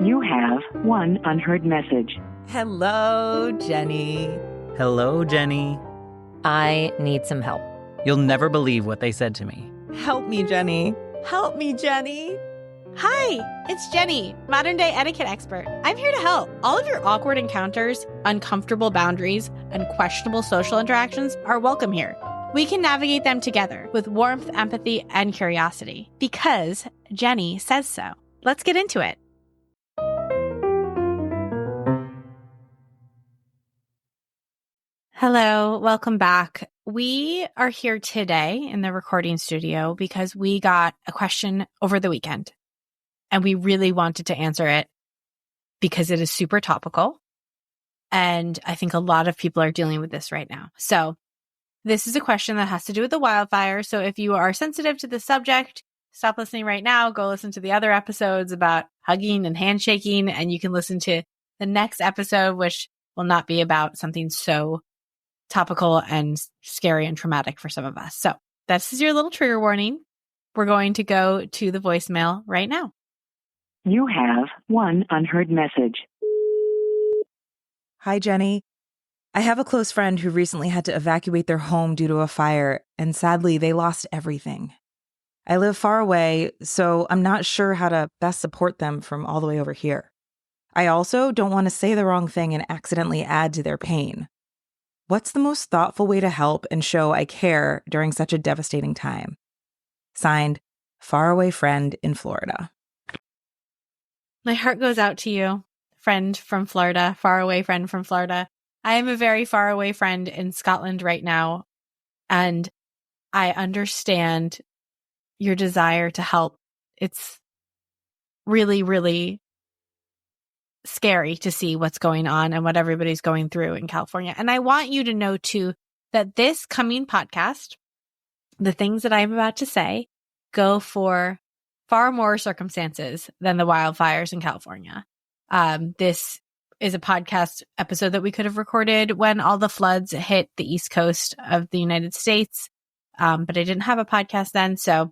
You have one unheard message. Hello, Jenny. Hello, Jenny. I need some help. You'll never believe what they said to me. Help me, Jenny. Help me, Jenny. Hi, it's Jenny, modern day etiquette expert. I'm here to help. All of your awkward encounters, uncomfortable boundaries, and questionable social interactions are welcome here. We can navigate them together with warmth, empathy, and curiosity because Jenny says so. Let's get into it. Hello, welcome back. We are here today in the recording studio because we got a question over the weekend and we really wanted to answer it because it is super topical. And I think a lot of people are dealing with this right now. So this is a question that has to do with the wildfire. So if you are sensitive to the subject, stop listening right now. Go listen to the other episodes about hugging and handshaking. And you can listen to the next episode, which will not be about something so topical and scary and traumatic for some of us. So this is your little trigger warning. We're going to go to the voicemail right now. You have one unheard message. Hi, Jenny. I have a close friend who recently had to evacuate their home due to a fire, and sadly, they lost everything. I live far away, so I'm not sure how to best support them from all the way over here. I also don't want to say the wrong thing and accidentally add to their pain. What's the most thoughtful way to help and show I care during such a devastating time? Signed, faraway friend in Florida. My heart goes out to you, friend from Florida, faraway friend from Florida. I am a very far away friend in Scotland right now, and I understand your desire to help. It's really, really scary to see what's going on and what everybody's going through in California. And I want you to know, too, that this coming podcast, the things that I'm about to say, go for far more circumstances than the wildfires in California. This is a podcast episode that we could have recorded when all the floods hit the East Coast of the United States. But I didn't have a podcast then. So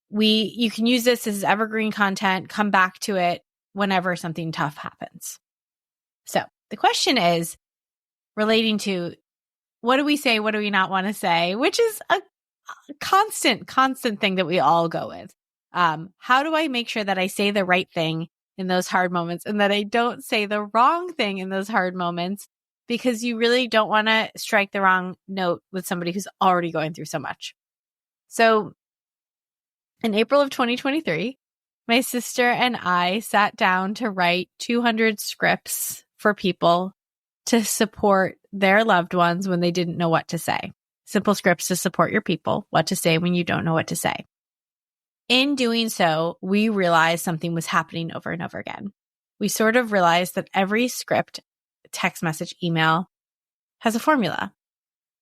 you can use this as evergreen content, come back to it whenever something tough happens. So the question is relating to what do we say, what do we not want to say, which is a constant thing that we all go with. How do I make sure that I say the right thing in those hard moments and that I don't say the wrong thing in those hard moments, because you really don't want to strike the wrong note with somebody who's already going through so much. So in April of 2023, my sister and I sat down to write 200 scripts for people to support their loved ones when they didn't know what to say. Simple scripts to support your people, what to say when you don't know what to say. In doing so, we realized something was happening over and over again. We sort of realized that every script, text message, email has a formula.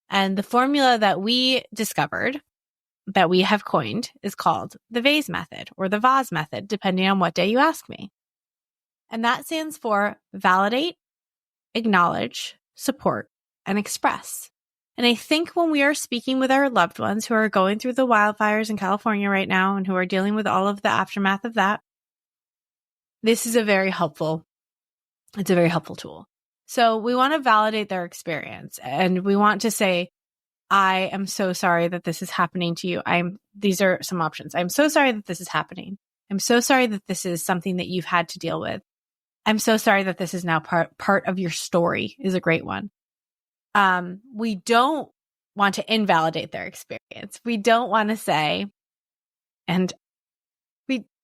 And the formula that we discovered, that we have coined, is called the VASE method or the VASE method, depending on what day you ask me. And that stands for validate, acknowledge, support, and express. And I think when we are speaking with our loved ones who are going through the wildfires in California right now and who are dealing with all of the aftermath of that, this is a very helpful tool. So we want to validate their experience, and we want to say, I am so sorry that this is happening to you. These are some options. I'm so sorry that this is happening. I'm so sorry that this is something that you've had to deal with. I'm so sorry that this is now part of your story is a great one. We don't want to invalidate their experience. We don't want to say, and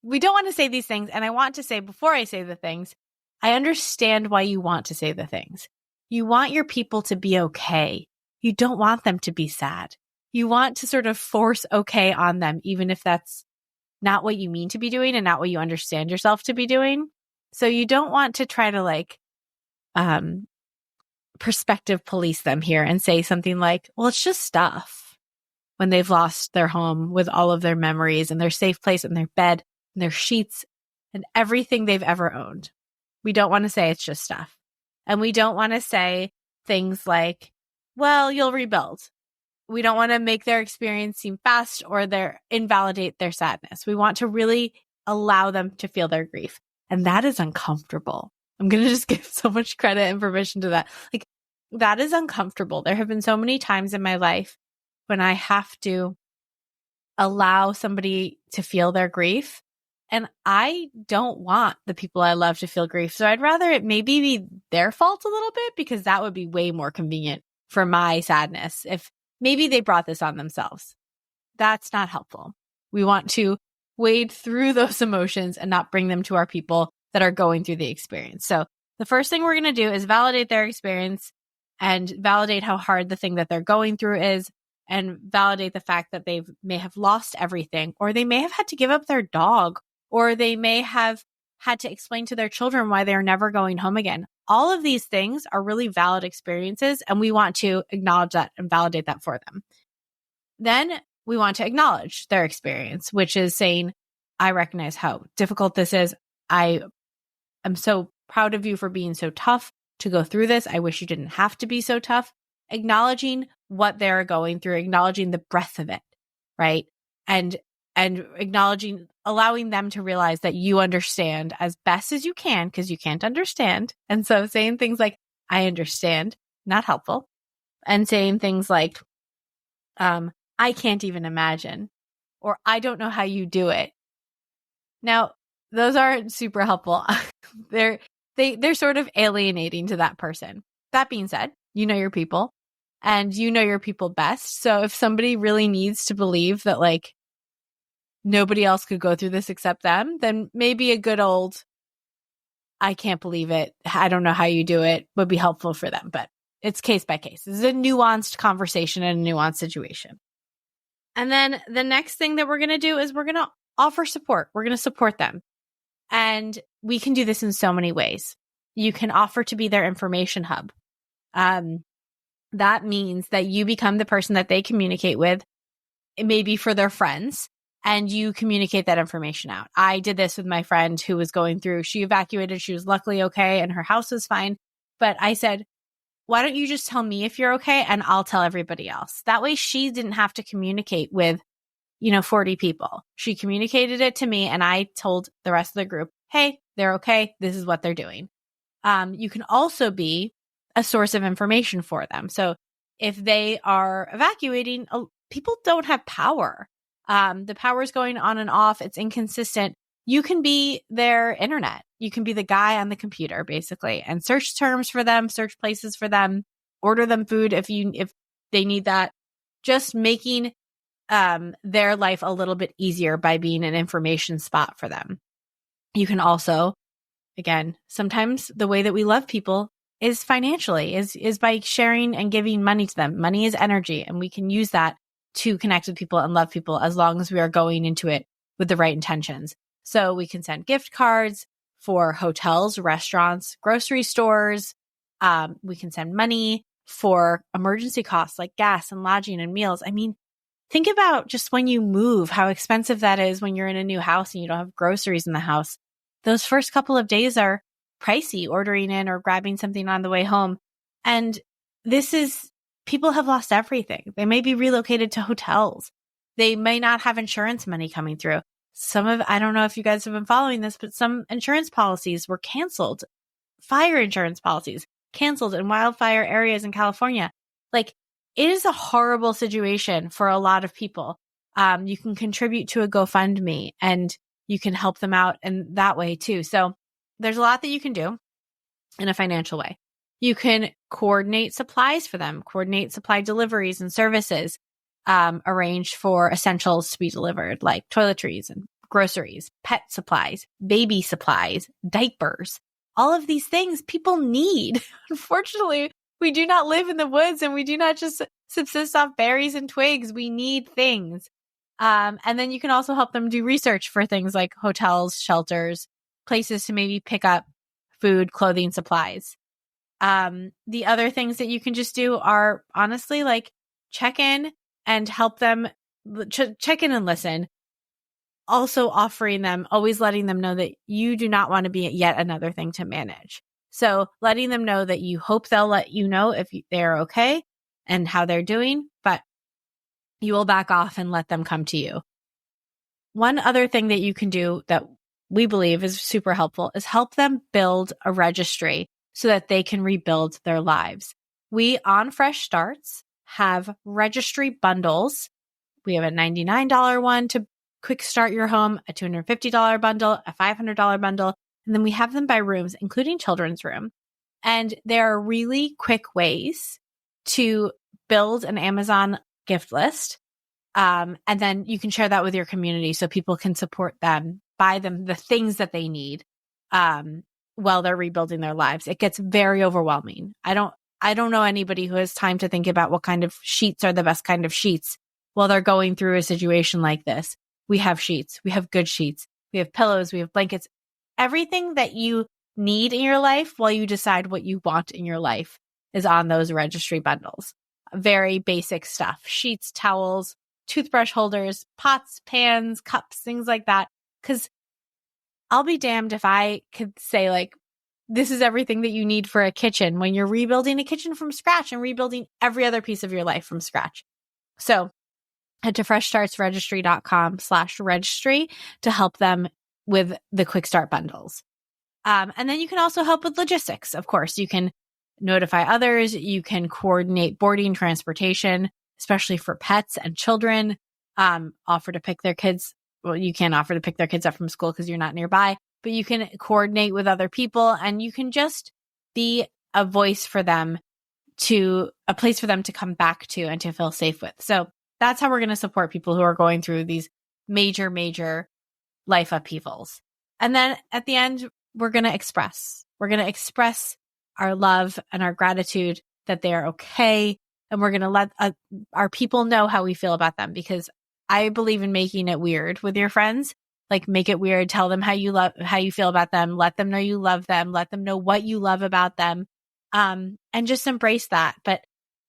we don't want to say these things. And I want to say, before I say the things, I understand why you want to say the things. You want your people to be okay. You don't want them to be sad. You want to sort of force okay on them, even if that's not what you mean to be doing and not what you understand yourself to be doing. So you don't want to try to perspective police them here and say something like, well, it's just stuff, when they've lost their home with all of their memories and their safe place and their bed and their sheets and everything they've ever owned. We don't want to say it's just stuff. And we don't want to say things like, well, you'll rebuild. We don't want to make their experience seem fast or invalidate their sadness. We want to really allow them to feel their grief. And that is uncomfortable. I'm going to just give so much credit and permission to that. Like, that is uncomfortable. There have been so many times in my life when I have to allow somebody to feel their grief. And I don't want the people I love to feel grief. So I'd rather it maybe be their fault a little bit, because that would be way more convenient for my sadness if maybe they brought this on themselves. That's not helpful. We want to wade through those emotions and not bring them to our people that are going through the experience. So the first thing we're going to do is validate their experience and validate how hard the thing that they're going through is, and validate the fact that they may have lost everything, or they may have had to give up their dog, or they may have had to explain to their children why they're never going home again. All of these things are really valid experiences, and we want to acknowledge that and validate that for them. Then we want to acknowledge their experience, which is saying, I recognize how difficult this is. I am so proud of you for being so tough to go through this. I wish you didn't have to be so tough. Acknowledging what they're going through, acknowledging the breadth of it, right? And acknowledging, allowing them to realize that you understand as best as you can, because you can't understand. And so saying things like, I understand, not helpful. And saying things like, I can't even imagine, or I don't know how you do it. Now, those aren't super helpful. They're sort of alienating to that person. That being said, you know your people, and you know your people best. So if somebody really needs to believe that like nobody else could go through this except them, then maybe a good old, I can't believe it, I don't know how you do it, would be helpful for them. But it's case by case. This is a nuanced conversation and a nuanced situation. And then the next thing that we're going to do is we're going to offer support. We're going to support them. And we can do this in so many ways. You can offer to be their information hub. That means that you become the person that they communicate with, maybe for their friends, and you communicate that information out. I did this with my friend who was going through, she evacuated, she was luckily okay, and her house was fine. But I said, why don't you just tell me if you're okay, and I'll tell everybody else. That way she didn't have to communicate with 40 people. She communicated it to me, and I told the rest of the group, hey, they're okay. This is what they're doing. You can also be a source of information for them. So if they are evacuating, people don't have power. The power is going on and off. It's inconsistent. You can be their internet. You can be the guy on the computer, basically, and search terms for them, search places for them, order them food if they need that. Just making their life a little bit easier by being an information spot for them. You can also, again, sometimes the way that we love people is financially, is by sharing and giving money to them. Money is energy, and we can use that to connect with people and love people as long as we are going into it with the right intentions. So we can send gift cards for hotels, restaurants, grocery stores. We can send money for emergency costs like gas and lodging and meals. I mean, think about just when you move, how expensive that is when you're in a new house and you don't have groceries in the house. Those first couple of days are pricey, ordering in or grabbing something on the way home. And people have lost everything. They may be relocated to hotels. They may not have insurance money coming through. I don't know if you guys have been following this, but some insurance policies were canceled. Fire insurance policies canceled in wildfire areas in California. Like, it is a horrible situation for a lot of people. You can contribute to a GoFundMe and you can help them out in that way too. So there's a lot that you can do in a financial way. You can coordinate supplies for them, coordinate supply deliveries and services, arrange for essentials to be delivered like toiletries and groceries, pet supplies, baby supplies, diapers. All of these things people need. Unfortunately, we do not live in the woods and we do not just subsist off berries and twigs. We need things. And then you can also help them do research for things like hotels, shelters, places to maybe pick up food, clothing, supplies. The other things that you can just do are honestly like check in and help them, check in and listen. Also offering them, always letting them know that you do not want to be yet another thing to manage. So letting them know that you hope they'll let you know if they're okay and how they're doing, but you will back off and let them come to you. One other thing that you can do that we believe is super helpful is help them build a registry so that they can rebuild their lives. We on Fresh Starts have registry bundles. We have a $99 one to quick start your home, a $250 bundle, a $500 bundle, and then we have them by rooms, including children's room. And there are really quick ways to build an Amazon gift list. And then you can share that with your community so people can support them, buy them the things that they need while they're rebuilding their lives. It gets very overwhelming. I don't know anybody who has time to think about what kind of sheets are the best kind of sheets while they're going through a situation like this. We have sheets. We have good sheets. We have pillows. We have blankets. Everything that you need in your life while you decide what you want in your life is on those registry bundles. Very basic stuff. Sheets, towels, toothbrush holders, pots, pans, cups, things like that. Because I'll be damned if I could say, like, this is everything that you need for a kitchen when you're rebuilding a kitchen from scratch and rebuilding every other piece of your life from scratch. So head to freshstartsregistry.com/registry to help them with the quick start bundles. And then you can also help with logistics. Of course, you can notify others. You can coordinate boarding, transportation, especially for pets and children. Offer to pick their kids. Well, you can't offer to pick their kids up from school because you're not nearby, but you can coordinate with other people and you can just be a voice for them, to a place for them to come back to and to feel safe with. So that's how we're going to support people who are going through these major, major life upheavals. And then at the end, we're going to express. We're going to express our love and our gratitude that they are okay. And we're going to let our people know how we feel about them, because I believe in making it weird with your friends. Like, make it weird. Tell them how you feel about them. Let them know you love them. Let them know what you love about them. And just embrace that. But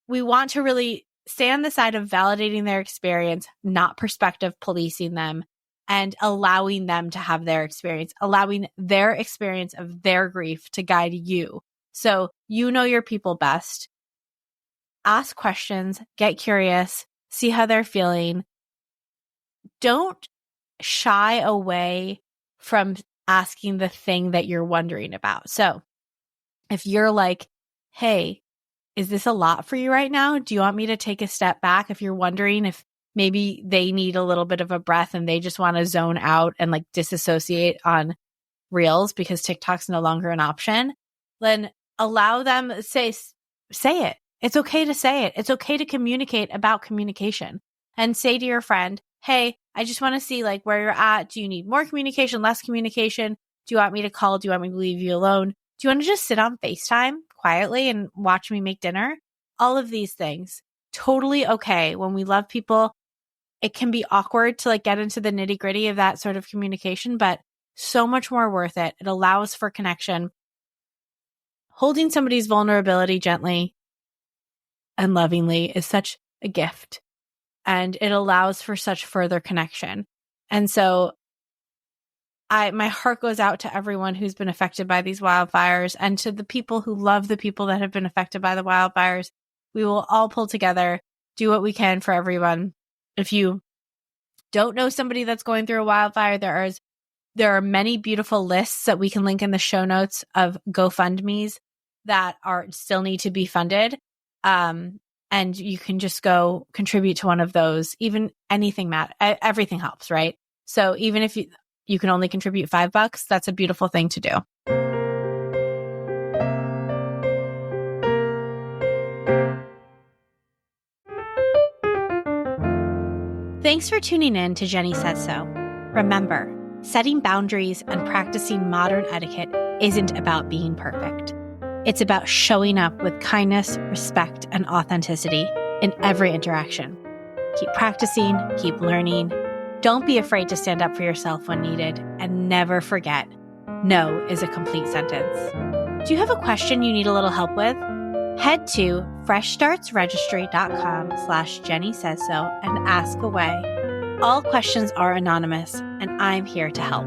we want to really stay on the side of validating their experience, not perspective policing them, and allowing them to have their experience, allowing their experience of their grief to guide you. So you know your people best. Ask questions, get curious, see how they're feeling. Don't shy away from asking the thing that you're wondering about. So if you're like, hey, is this a lot for you right now? Do you want me to take a step back? If you're wondering if maybe they need a little bit of a breath and they just want to zone out and like disassociate on Reels because TikTok's no longer an option, then allow them, say it. It's okay to say it. It's okay to communicate about communication and say to your friend, hey, I just want to see like where you're at. Do you need more communication, less communication? Do you want me to call? Do you want me to leave you alone? Do you want to just sit on FaceTime quietly and watch me make dinner? All of these things, totally okay. When we love people, it can be awkward to like get into the nitty gritty of that sort of communication, but so much more worth it. It allows for connection. Holding somebody's vulnerability gently and lovingly is such a gift, and it allows for such further connection. And so my heart goes out to everyone who's been affected by these wildfires, and to the people who love the people that have been affected by the wildfires. We will all pull together, do what we can for everyone. If you don't know somebody that's going through a wildfire, there are many beautiful lists that we can link in the show notes of GoFundMes that still need to be funded. And you can just go contribute to one of those. Even anything, everything helps, right? So even if you can only contribute $5, that's a beautiful thing to do. Thanks for tuning in to Jenny Says So. Remember, setting boundaries and practicing modern etiquette isn't about being perfect. It's about showing up with kindness, respect, and authenticity in every interaction. Keep practicing, keep learning. Don't be afraid to stand up for yourself when needed, and never forget, no is a complete sentence. Do you have a question you need a little help with? Head to freshstartsregistry.com/JennySaysSo and ask away. All questions are anonymous, and I'm here to help.